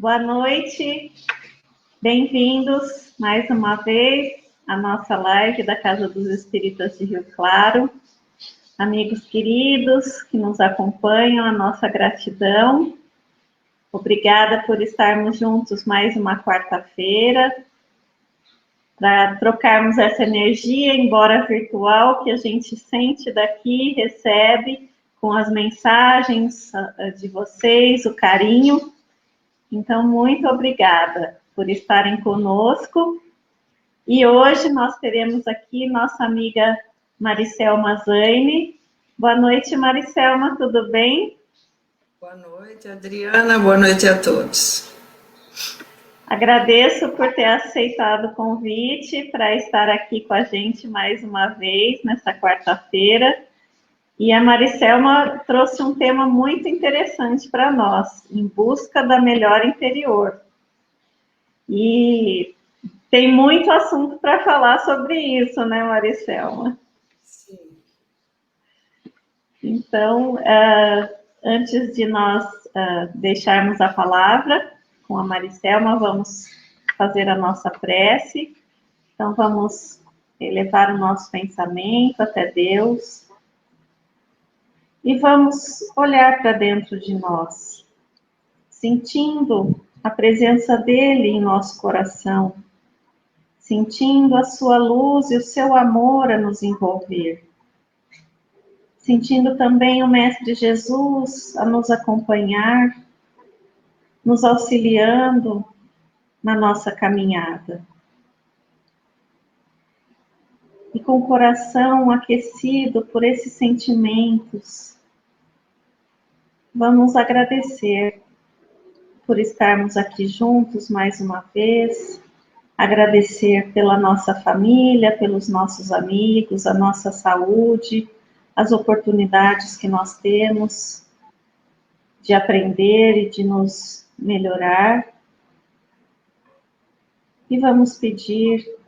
Boa noite, bem-vindos mais uma vez à nossa live da Casa dos Espíritas de Rio Claro. Amigos queridos que nos acompanham, a nossa gratidão. Obrigada por estarmos juntos mais uma quarta-feira, para trocarmos essa energia, embora virtual, que a gente sente daqui, recebe com as mensagens de vocês, o carinho. Então, muito obrigada por estarem conosco. E hoje nós teremos aqui nossa amiga Maricelma Zaine. Boa noite, Maricelma, tudo bem? Boa noite, Adriana. Boa noite a todos. Agradeço por ter aceitado o convite para estar aqui com a gente mais uma vez, nessa quarta-feira. E a Maricelma trouxe um tema muito interessante para nós, em busca da melhor interior. E tem muito assunto para falar sobre isso, né, Maricelma? Sim. Então, antes de nós deixarmos a palavra com a Maricelma, vamos fazer a nossa prece. Então, vamos elevar o nosso pensamento até Deus e vamos olhar para dentro de nós, sentindo a presença dele em nosso coração, sentindo a sua luz e o seu amor a nos envolver, sentindo também o Mestre Jesus a nos acompanhar, nos auxiliando na nossa caminhada. E com o coração aquecido por esses sentimentos, vamos agradecer por estarmos aqui juntos mais uma vez, agradecer pela nossa família, pelos nossos amigos, a nossa saúde, as oportunidades que nós temos de aprender e de nos melhorar. E vamos pedir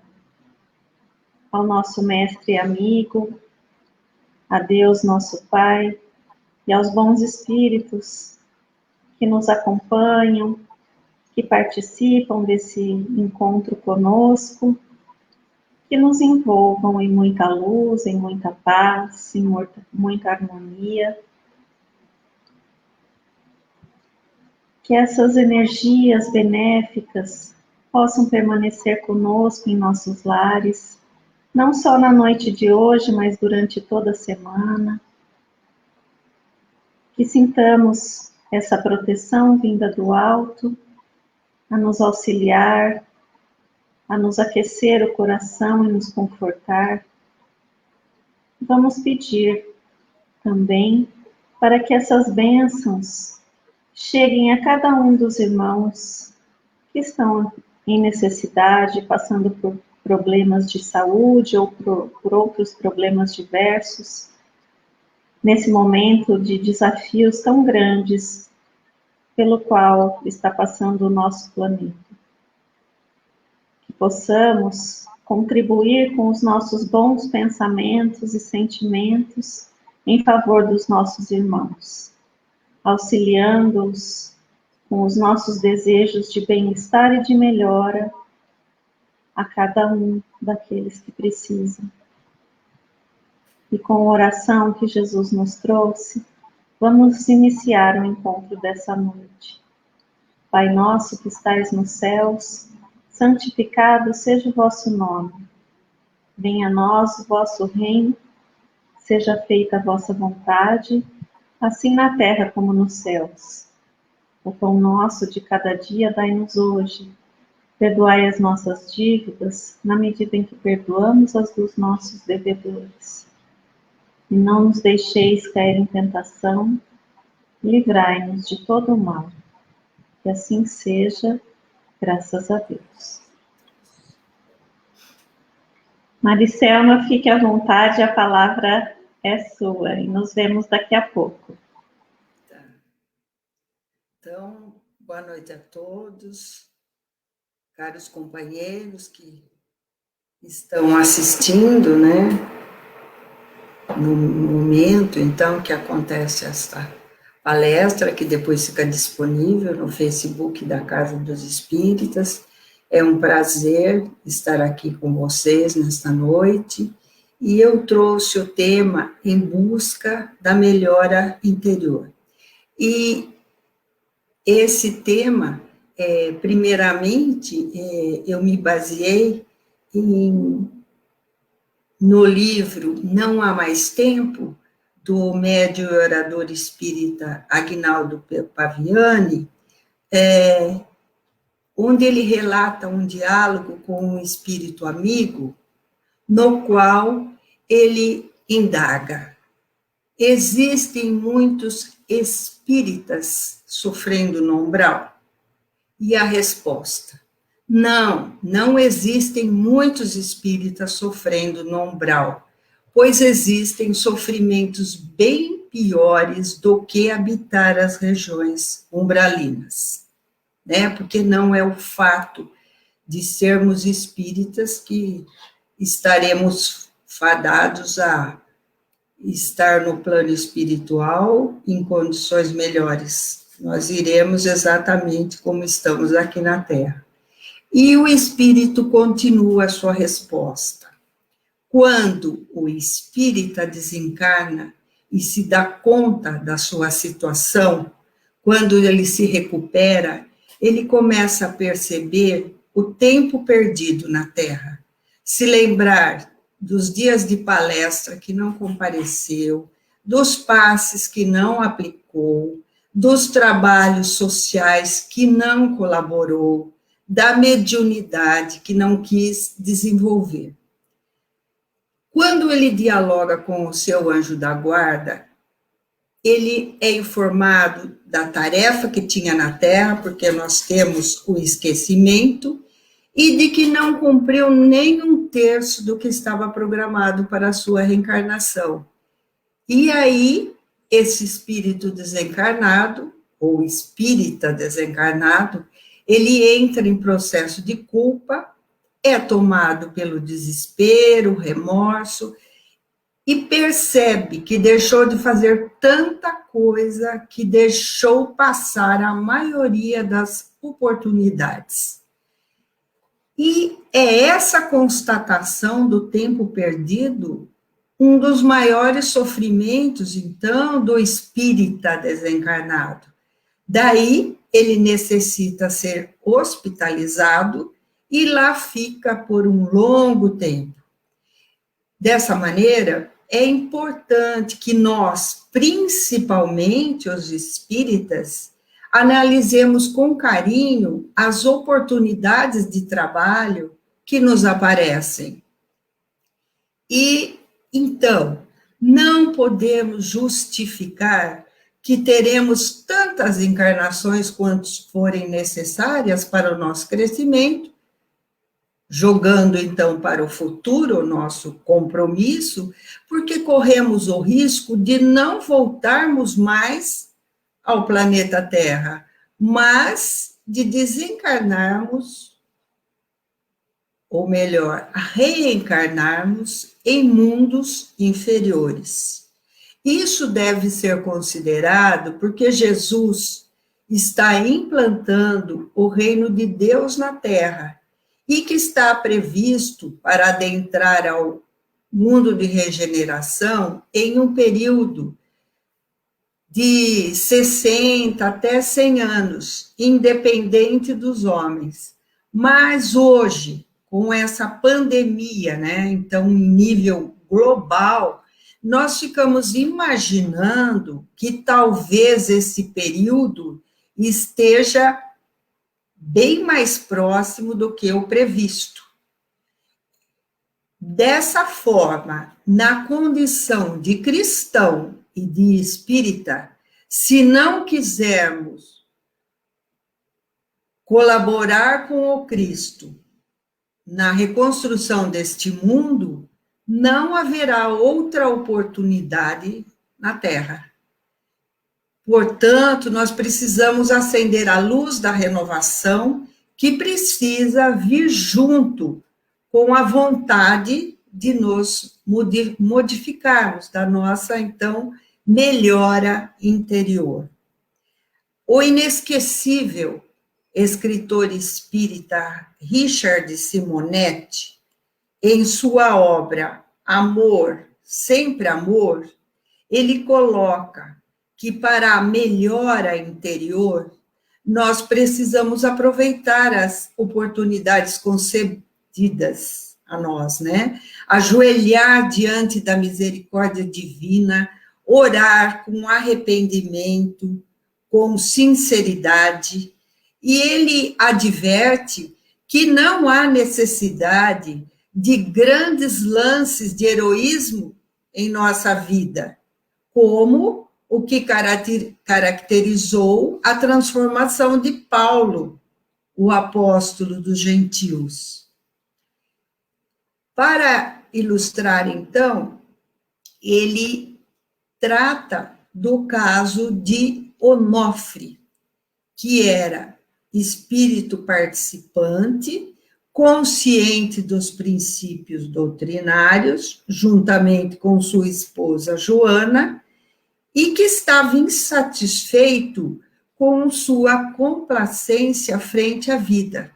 ao nosso mestre e amigo, a Deus nosso Pai, e aos bons espíritos que nos acompanham, que participam desse encontro conosco, que nos envolvam em muita luz, em muita paz, em muita harmonia. Que essas energias benéficas possam permanecer conosco em nossos lares, não só na noite de hoje, mas durante toda a semana. Que sintamos essa proteção vinda do alto, a nos auxiliar, a nos aquecer o coração e nos confortar. Vamos pedir também para que essas bênçãos cheguem a cada um dos irmãos que estão em necessidade, passando por problemas de saúde ou por outros problemas diversos, nesse momento de desafios tão grandes pelo qual está passando o nosso planeta. Que possamos contribuir com os nossos bons pensamentos e sentimentos em favor dos nossos irmãos, auxiliando-os com os nossos desejos de bem-estar e de melhora a cada um daqueles que precisam. E com a oração que Jesus nos trouxe, vamos iniciar o encontro dessa noite. Pai nosso que estais nos céus, santificado seja o vosso nome. Venha a nós o vosso reino, seja feita a vossa vontade, assim na terra como nos céus. O pão nosso de cada dia dai-nos hoje. Perdoai as nossas dívidas, na medida em que perdoamos as dos nossos devedores. E não nos deixeis cair em tentação, livrai-nos de todo o mal. Que assim seja, graças a Deus. Maricelma, fique à vontade, a palavra é sua e nos vemos daqui a pouco. Tá. Então, boa noite a todos, caros companheiros que estão assistindo, né? No momento, então, que acontece esta palestra, que depois fica disponível no Facebook da Casa dos Espíritas. É um prazer estar aqui com vocês nesta noite, e eu trouxe o tema Em Busca da Melhora Interior. E esse tema, primeiramente, eu me baseei no livro Não Há Mais Tempo, do médium e orador espírita Aguinaldo Paviani, onde ele relata um diálogo com um espírito amigo, no qual ele indaga: existem muitos espíritas sofrendo no umbral? E a resposta: não, não existem muitos espíritas sofrendo no umbral, pois existem sofrimentos bem piores do que habitar as regiões umbralinas, né? Porque não é o fato de sermos espíritas que estaremos fadados a estar no plano espiritual em condições melhores. Nós iremos exatamente como estamos aqui na Terra. E o espírito continua a sua resposta. Quando o espírita desencarna e se dá conta da sua situação, quando ele se recupera, ele começa a perceber o tempo perdido na Terra, se lembrar dos dias de palestra que não compareceu, dos passes que não aplicou, dos trabalhos sociais que não colaborou, da mediunidade que não quis desenvolver. Quando ele dialoga com o seu anjo da guarda, ele é informado da tarefa que tinha na Terra, porque nós temos o esquecimento, e de que não cumpriu nem um terço do que estava programado para a sua reencarnação. E aí, esse espírito desencarnado, ou espírita desencarnado, ele entra em processo de culpa, é tomado pelo desespero, remorso, e percebe que deixou de fazer tanta coisa, que deixou passar a maioria das oportunidades. E é essa constatação do tempo perdido um dos maiores sofrimentos, então, do espírita desencarnado. Daí, ele necessita ser hospitalizado e lá fica por um longo tempo. Dessa maneira, é importante que nós, principalmente os espíritas, analisemos com carinho as oportunidades de trabalho que nos aparecem. E, então, não podemos justificar que teremos tantas encarnações quantas forem necessárias para o nosso crescimento, jogando, então, para o futuro o nosso compromisso, porque corremos o risco de não voltarmos mais ao planeta Terra, mas de desencarnarmos, ou melhor, reencarnarmos em mundos inferiores. Isso deve ser considerado porque Jesus está implantando o reino de Deus na Terra e que está previsto para adentrar ao mundo de regeneração em um período de 60 até 100 anos, independente dos homens. Mas hoje, com essa pandemia, né, então em nível global, nós ficamos imaginando que talvez esse período esteja bem mais próximo do que o previsto. Dessa forma, na condição de cristão e de espírita, se não quisermos colaborar com o Cristo na reconstrução deste mundo, não haverá outra oportunidade na Terra. Portanto, nós precisamos acender a luz da renovação, que precisa vir junto com a vontade de nos modificarmos, da nossa, então, melhora interior. O inesquecível escritor espírita Richard Simonetti, em sua obra Amor, Sempre Amor, ele coloca que para a melhora interior, nós precisamos aproveitar as oportunidades concedidas a nós, né? Ajoelhar diante da misericórdia divina, orar com arrependimento, com sinceridade, e ele adverte que não há necessidade de grandes lances de heroísmo em nossa vida, como o que caracterizou a transformação de Paulo, o apóstolo dos gentios. Para ilustrar, então, ele trata do caso de Onofre, que era espírito participante, consciente dos princípios doutrinários, juntamente com sua esposa Joana, e que estava insatisfeito com sua complacência frente à vida.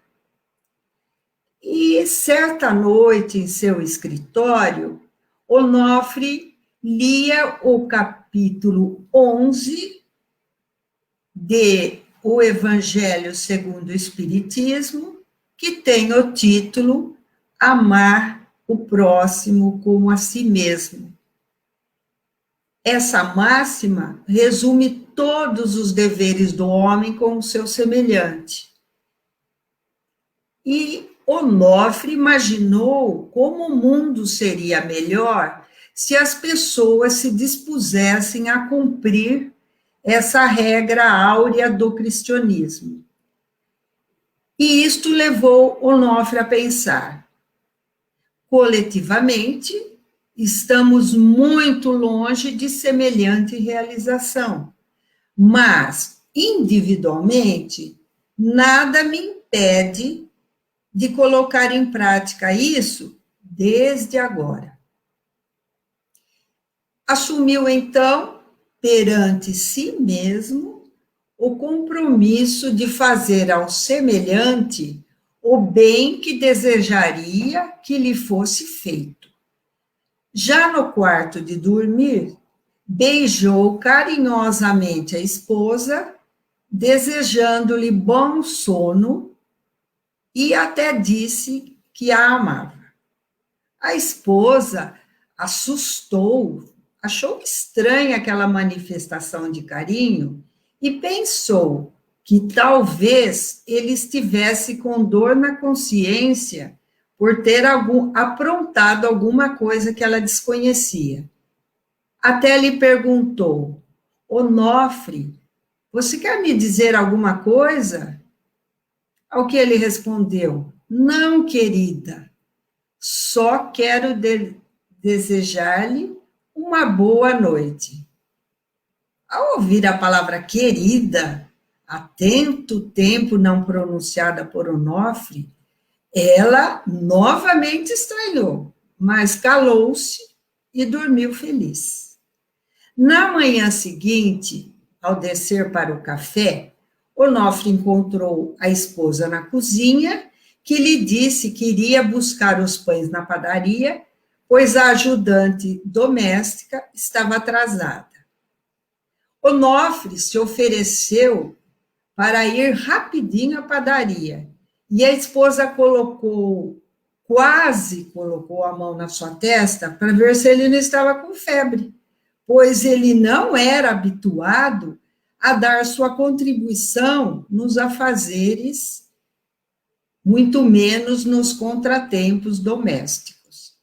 E certa noite, em seu escritório, Onofre lia o capítulo 11 de O Evangelho segundo o Espiritismo, que tem o título Amar o Próximo como a Si Mesmo. Essa máxima resume todos os deveres do homem com o seu semelhante. E Onofre imaginou como o mundo seria melhor se as pessoas se dispusessem a cumprir essa regra áurea do cristianismo. E isto levou Onofre a pensar: coletivamente, estamos muito longe de semelhante realização, mas, individualmente, nada me impede de colocar em prática isso desde agora. Assumiu, então, perante si mesmo, o compromisso de fazer ao semelhante o bem que desejaria que lhe fosse feito. Já no quarto de dormir, beijou carinhosamente a esposa, desejando-lhe bom sono, e até disse que a amava. A esposa assustou, achou estranha aquela manifestação de carinho e pensou que talvez ele estivesse com dor na consciência por ter aprontado alguma coisa que ela desconhecia. Até lhe perguntou: Onofre, você quer me dizer alguma coisa? Ao que ele respondeu: não, querida, só quero desejar-lhe uma boa noite. Ao ouvir a palavra querida, há tanto tempo não pronunciada por Onofre, ela novamente estranhou, mas calou-se e dormiu feliz. Na manhã seguinte, ao descer para o café, Onofre encontrou a esposa na cozinha, que lhe disse que iria buscar os pães na padaria, pois a ajudante doméstica estava atrasada. Onofre se ofereceu para ir rapidinho à padaria, e a esposa quase colocou a mão na sua testa para ver se ele não estava com febre, pois ele não era habituado a dar sua contribuição nos afazeres, muito menos nos contratempos domésticos.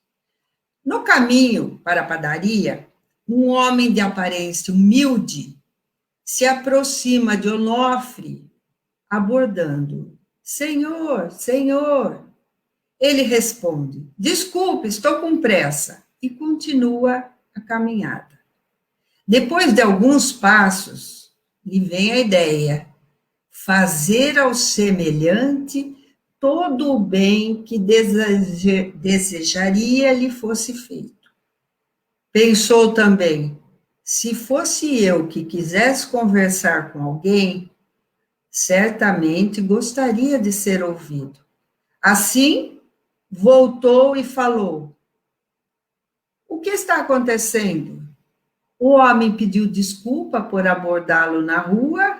No caminho para a padaria, um homem de aparência humilde se aproxima de Onofre, abordando: Senhor, Senhor. Ele responde: desculpe, estou com pressa, e continua a caminhada. Depois de alguns passos, lhe vem a ideia: fazer ao semelhante todo o bem que desejaria lhe fosse feito. Pensou também: se fosse eu que quisesse conversar com alguém, Certamente gostaria de ser ouvido. Assim, voltou e falou: o que está acontecendo? O homem pediu desculpa por abordá-lo na rua,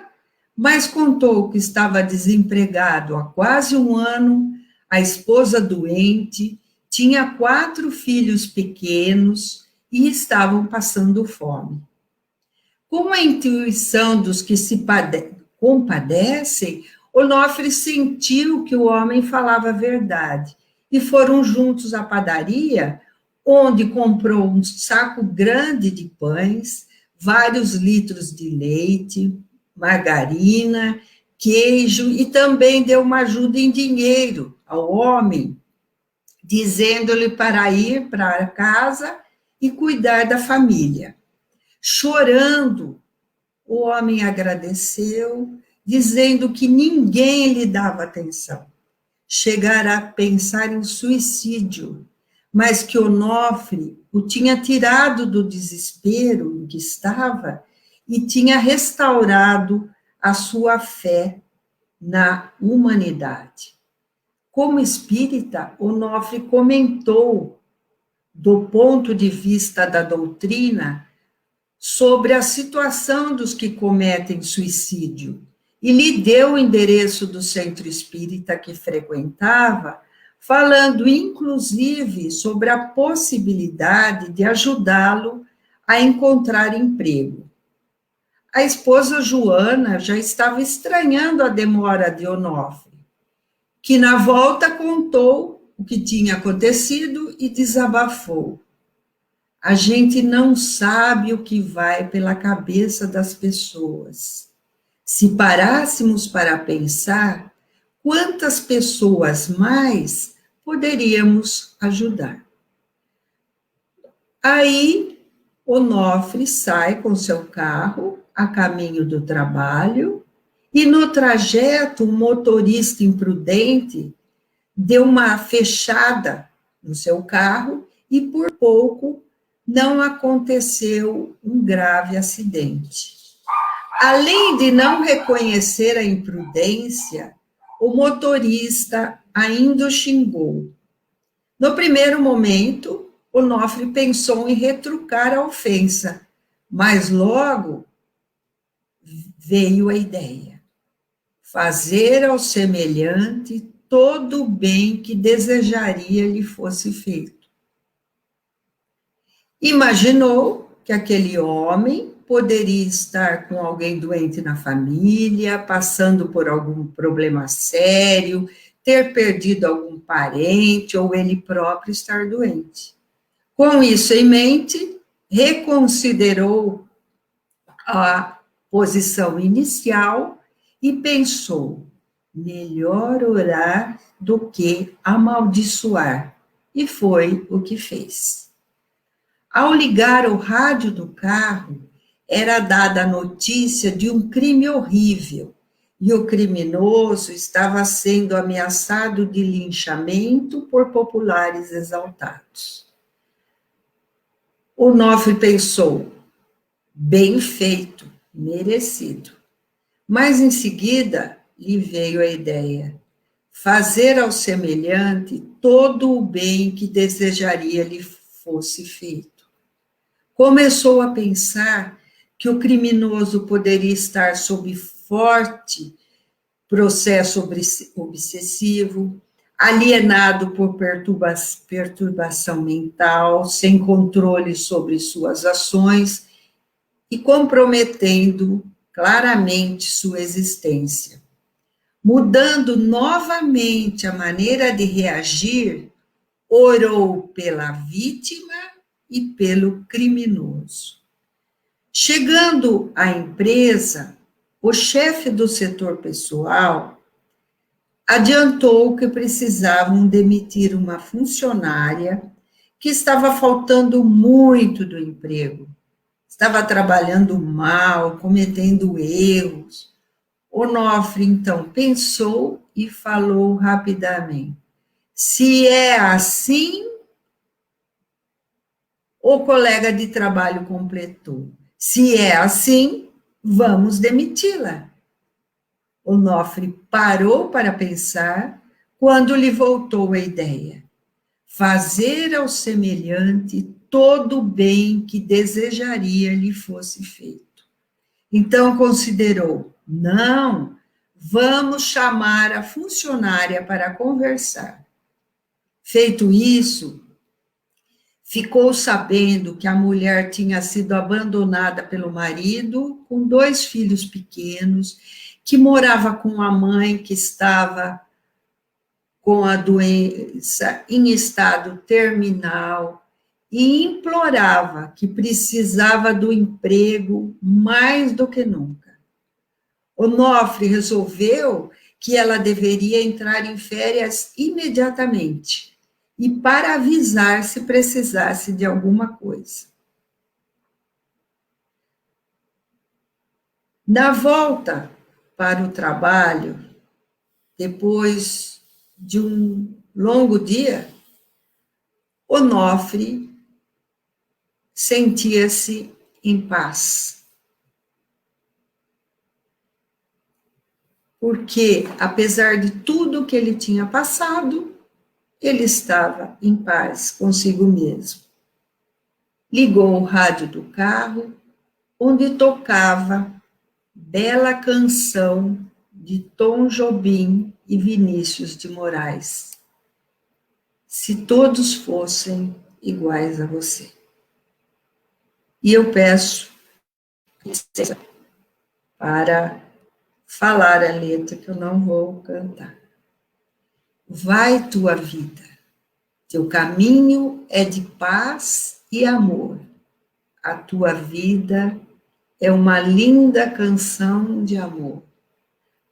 mas contou que estava desempregado há quase um ano, a esposa doente, tinha 4 filhos pequenos e estavam passando fome. Com a intuição dos que se compadecem, Onofre sentiu que o homem falava a verdade e foram juntos à padaria, onde comprou um saco grande de pães, vários litros de leite, margarina, queijo e também deu uma ajuda em dinheiro ao homem, dizendo-lhe para ir para casa e cuidar da família. Chorando, o homem agradeceu, dizendo que ninguém lhe dava atenção. Chegara a pensar em suicídio, mas que Onofre o tinha tirado do desespero em que estava e tinha restaurado a sua fé na humanidade. Como espírita, Onofre comentou, do ponto de vista da doutrina, sobre a situação dos que cometem suicídio e lhe deu o endereço do centro espírita que frequentava, falando inclusive sobre a possibilidade de ajudá-lo a encontrar emprego. A esposa Joana já estava estranhando a demora de Onofre, que na volta contou o que tinha acontecido e desabafou. A gente não sabe o que vai pela cabeça das pessoas. Se parássemos para pensar, quantas pessoas mais poderíamos ajudar? Aí, Onofre sai com seu carro a caminho do trabalho e no trajeto o motorista imprudente deu uma fechada no seu carro e por pouco não aconteceu um grave acidente. Além de não reconhecer a imprudência, o motorista ainda o xingou. No primeiro momento, Onofre pensou em retrucar a ofensa, mas logo veio a ideia: fazer ao semelhante todo o bem que desejaria lhe fosse feito. Imaginou que aquele homem poderia estar com alguém doente na família, passando por algum problema sério, ter perdido algum parente ou ele próprio estar doente. Com isso em mente, reconsiderou a posição inicial e pensou: melhor orar do que amaldiçoar. E foi o que fez. Ao ligar o rádio do carro, era dada a notícia de um crime horrível, e o criminoso estava sendo ameaçado de linchamento por populares exaltados. Onofre pensou: bem feito, merecido. Mas em seguida lhe veio a ideia: fazer ao semelhante todo o bem que desejaria lhe fosse feito. Começou a pensar que o criminoso poderia estar sob forte processo obsessivo, alienado por perturbação mental, sem controle sobre suas ações e comprometendo claramente sua existência. Mudando novamente a maneira de reagir, orou pela vítima e pelo criminoso. Chegando à empresa, o chefe do setor pessoal adiantou que precisavam demitir uma funcionária que estava faltando muito do emprego. Estava trabalhando mal, cometendo erros. Onofre, então, pensou e falou rapidamente: se é assim, o colega de trabalho completou: se é assim, vamos demiti-la. Onofre parou para pensar quando lhe voltou a ideia. Fazer ao semelhante todo o bem que desejaria lhe fosse feito. Então considerou: não, vamos chamar a funcionária para conversar. Feito isso, ficou sabendo que a mulher tinha sido abandonada pelo marido, com 2 filhos pequenos, que morava com a mãe que estava com a doença em estado terminal e implorava que precisava do emprego mais do que nunca. Onofre resolveu que ela deveria entrar em férias imediatamente e para avisar se precisasse de alguma coisa. Na volta para o trabalho, depois de um longo dia, Onofre sentia-se em paz. Porque, apesar de tudo que ele tinha passado, ele estava em paz consigo mesmo. Ligou o rádio do carro, onde tocava bela canção de Tom Jobim e Vinícius de Moraes. Se todos fossem iguais a você. E eu peço licença para falar a letra, que eu não vou cantar. Vai tua vida, teu caminho é de paz e amor. A tua vida é uma linda canção de amor.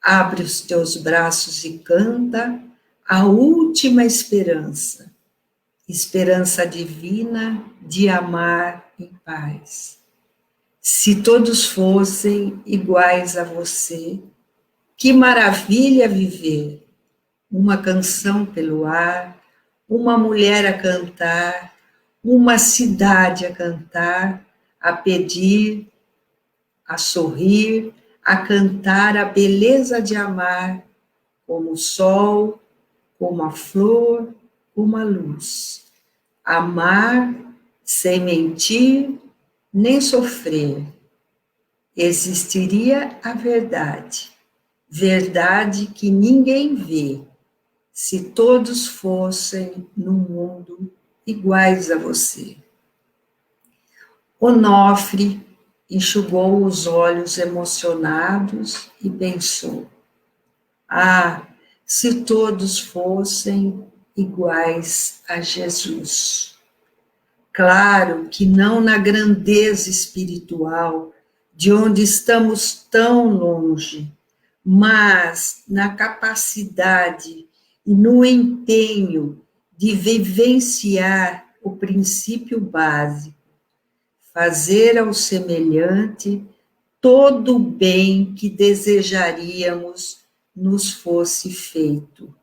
Abre os teus braços e canta a última esperança, esperança divina de amar em paz. Se todos fossem iguais a você, que maravilha viver! Uma canção pelo ar, uma mulher a cantar, uma cidade a cantar, a pedir, a sorrir, a cantar a beleza de amar, como o sol, como a flor, como a luz. Amar sem mentir, nem sofrer. Existiria a verdade, verdade que ninguém vê, se todos fossem no mundo iguais a você. Onofre enxugou os olhos emocionados e pensou: ah, se todos fossem iguais a Jesus. Claro que não na grandeza espiritual, de onde estamos tão longe, mas na capacidade e no empenho de vivenciar o princípio básico, fazer ao semelhante todo o bem que desejaríamos nos fosse feito.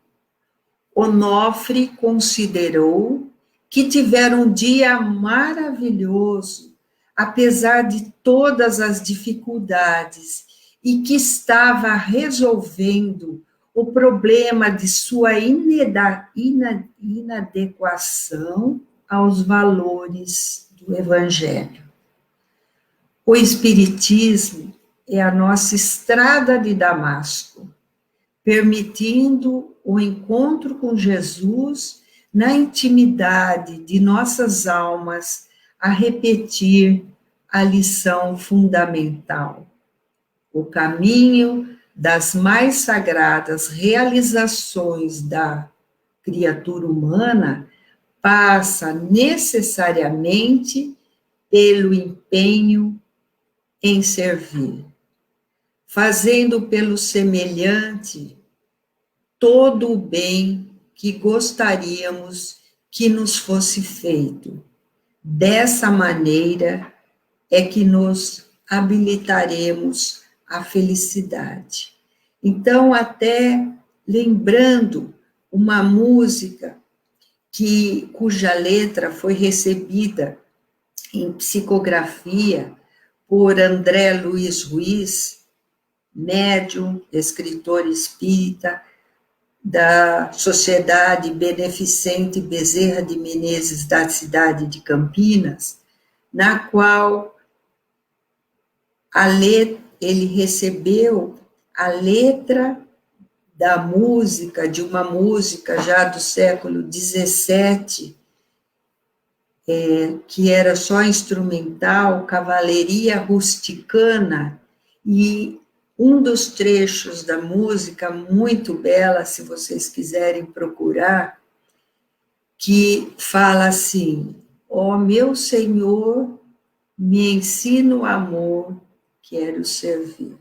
Onofre considerou que tivera um dia maravilhoso, apesar de todas as dificuldades, e que estava resolvendo o problema de sua inadequação aos valores do Evangelho. O Espiritismo é a nossa estrada de Damasco, permitindo o encontro com Jesus na intimidade de nossas almas a repetir a lição fundamental. O caminho das mais sagradas realizações da criatura humana passa necessariamente pelo empenho em servir, fazendo pelo semelhante todo o bem que gostaríamos que nos fosse feito. Dessa maneira é que nos habilitaremos à felicidade. Então, até lembrando uma música cuja letra foi recebida em psicografia por André Luiz Ruiz, médium, escritor espírita, da Sociedade Beneficente Bezerra de Menezes, da cidade de Campinas, na qual ele recebeu a letra da música, de uma música já do século XVII, que era só instrumental, Cavalaria Rusticana, e um dos trechos da música, muito bela, se vocês quiserem procurar, que fala assim: ó meu Senhor, me ensina o amor, quero servir.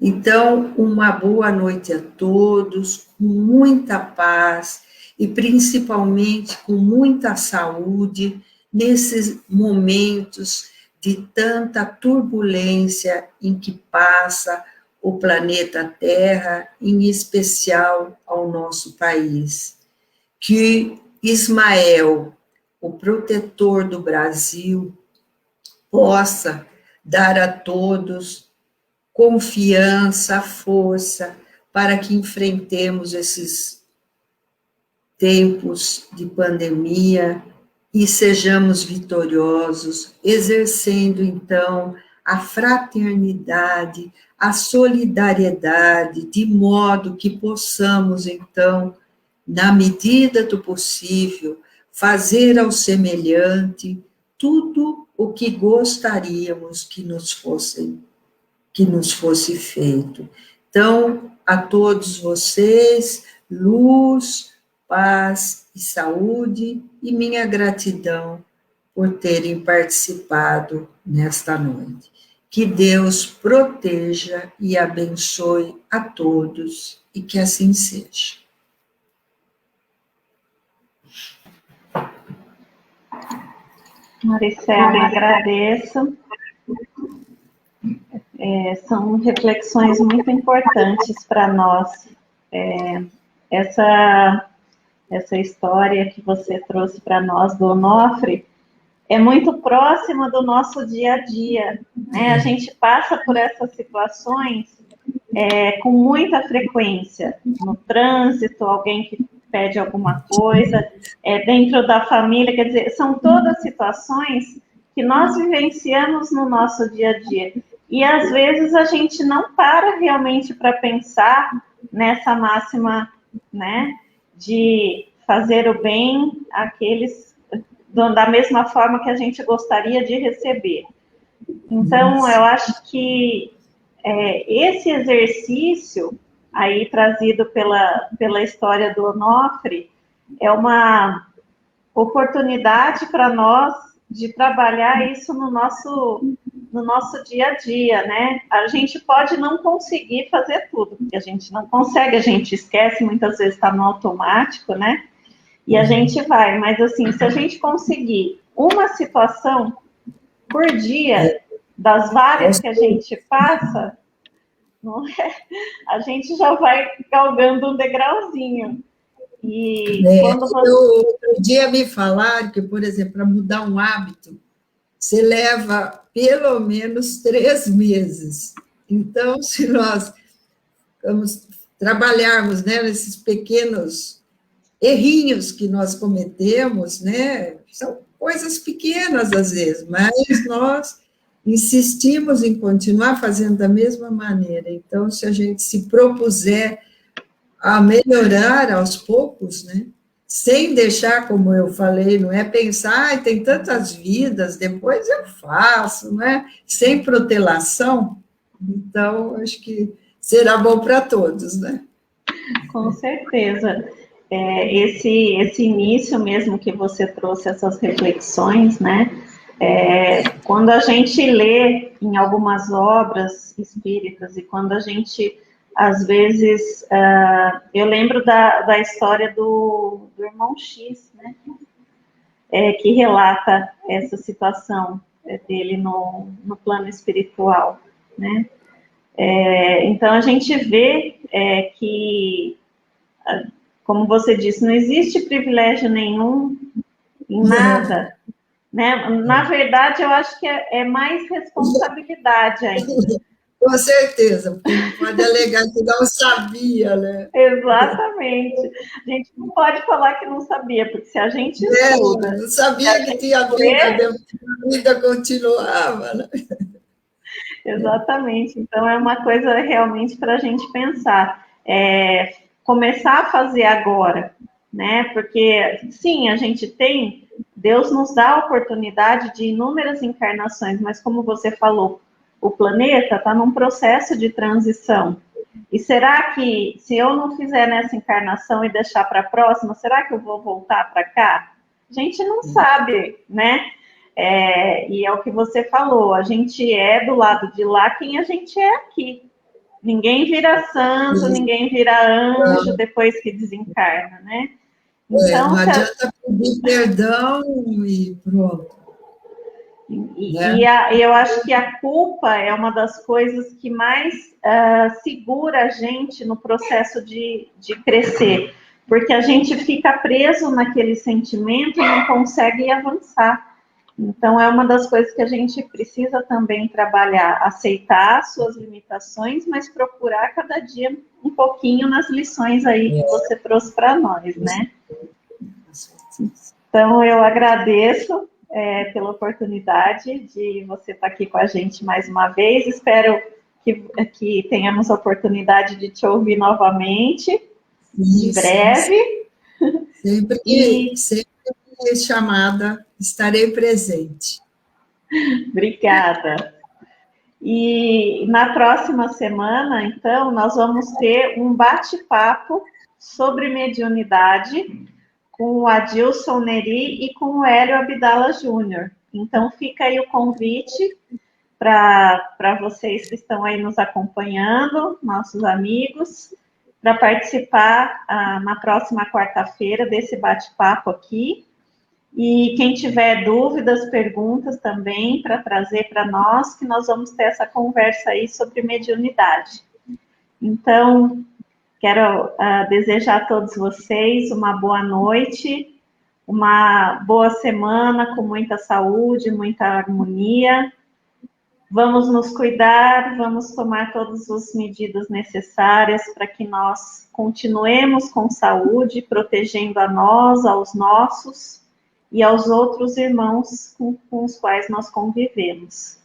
Então, uma boa noite a todos, com muita paz e principalmente com muita saúde nesses momentos de tanta turbulência em que passa o planeta Terra, em especial ao nosso país. Que Ismael, o protetor do Brasil, possa dar a todos confiança, força, para que enfrentemos esses tempos de pandemia e sejamos vitoriosos, exercendo, então, a fraternidade, a solidariedade, de modo que possamos, então, na medida do possível, fazer ao semelhante tudo o que gostaríamos que nos fosse feito. Então, a todos vocês, luz, paz e saúde, e minha gratidão por terem participado nesta noite. Que Deus proteja e abençoe a todos, e que assim seja. Maricela, agradeço. São reflexões muito importantes para nós. Essa história que você trouxe para nós do Onofre é muito próxima do nosso dia a dia, né? A gente passa por essas situações com muita frequência, no trânsito, alguém que pede alguma coisa, dentro da família, quer dizer, são todas situações que nós vivenciamos no nosso dia a dia. E, às vezes, a gente não para realmente para pensar nessa máxima, né, de fazer o bem àqueles da mesma forma que a gente gostaria de receber. Então, eu acho que esse exercício aí trazido pela história do Onofre é uma oportunidade para nós de trabalhar isso no nosso dia a dia, né? A gente pode não conseguir fazer tudo, porque a gente não consegue, a gente esquece, muitas vezes está no automático, né? E a gente vai, mas assim, se a gente conseguir uma situação por dia, das várias que a gente passa, não é? A gente já vai galgando um degrauzinho. E quando você... Outro dia me falaram que, por exemplo, para mudar um hábito, você leva pelo menos 3 meses. Então, se nós trabalharmos, né, nesses pequenos errinhos que nós cometemos, né, são coisas pequenas às vezes, mas nós insistimos em continuar fazendo da mesma maneira. Então, se a gente se propuser a melhorar aos poucos, né, sem deixar, como eu falei, não é pensar, tem tantas vidas, depois eu faço, né, sem protelação, então, acho que será bom para todos, né? Com certeza. Esse início mesmo que você trouxe, essas reflexões, né? Quando a gente lê em algumas obras espíritas e quando a gente, às vezes, eu lembro da história do irmão X, né? Que relata essa situação dele no plano espiritual, né? Então, a gente vê que, como você disse, não existe privilégio nenhum em nada, né? Na verdade, eu acho que é mais responsabilidade ainda, Com certeza, porque não pode alegar que não sabia, né? Exatamente. A gente não pode falar que não sabia, porque se a gente estuda, Não se a sabia que gente tinha vida, lê, depois a vida continuava, né? exatamente. Então, é uma coisa realmente para a gente pensar. Começar a fazer agora, né? Porque, sim, a gente tem, Deus nos dá a oportunidade de inúmeras encarnações, mas como você falou, o planeta está num processo de transição. E será que, se eu não fizer nessa encarnação e deixar para a próxima, será que eu vou voltar para cá? A gente não sabe, né? E é o que você falou, a gente é do lado de lá quem a gente é aqui. Ninguém vira santo, ninguém vira anjo depois que desencarna, né? Não Então, adianta pedir perdão e pronto. eu acho que a culpa é uma das coisas que mais segura a gente no processo de crescer, porque a gente fica preso naquele sentimento e não consegue avançar. Então, é uma das coisas que a gente precisa também trabalhar, aceitar suas limitações, mas procurar cada dia um pouquinho nas lições aí que você trouxe para nós, né? Então, eu agradeço pela oportunidade de você estar aqui com a gente mais uma vez. Espero que tenhamos a oportunidade de te ouvir novamente, em breve. Sempre que chamada, estarei presente. Obrigada. E na próxima semana, então, nós vamos ter um bate-papo sobre mediunidade com o Adilson Neri e com o Hélio Abdala Júnior. Então, fica aí o convite para vocês que estão aí nos acompanhando, nossos amigos, para participar na próxima quarta-feira desse bate-papo aqui. E quem tiver dúvidas, perguntas também para trazer para nós, que nós vamos ter essa conversa aí sobre mediunidade. Então, quero desejar a todos vocês uma boa noite, uma boa semana com muita saúde, muita harmonia. Vamos nos cuidar, vamos tomar todas as medidas necessárias para que nós continuemos com saúde, protegendo a nós, aos nossos e aos outros irmãos com os quais nós convivemos.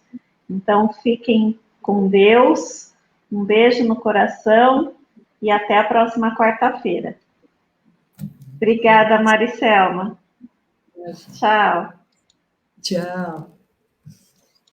Então, fiquem com Deus, um beijo no coração e até a próxima quarta-feira. Obrigada, Maricelma. Tchau. Tchau.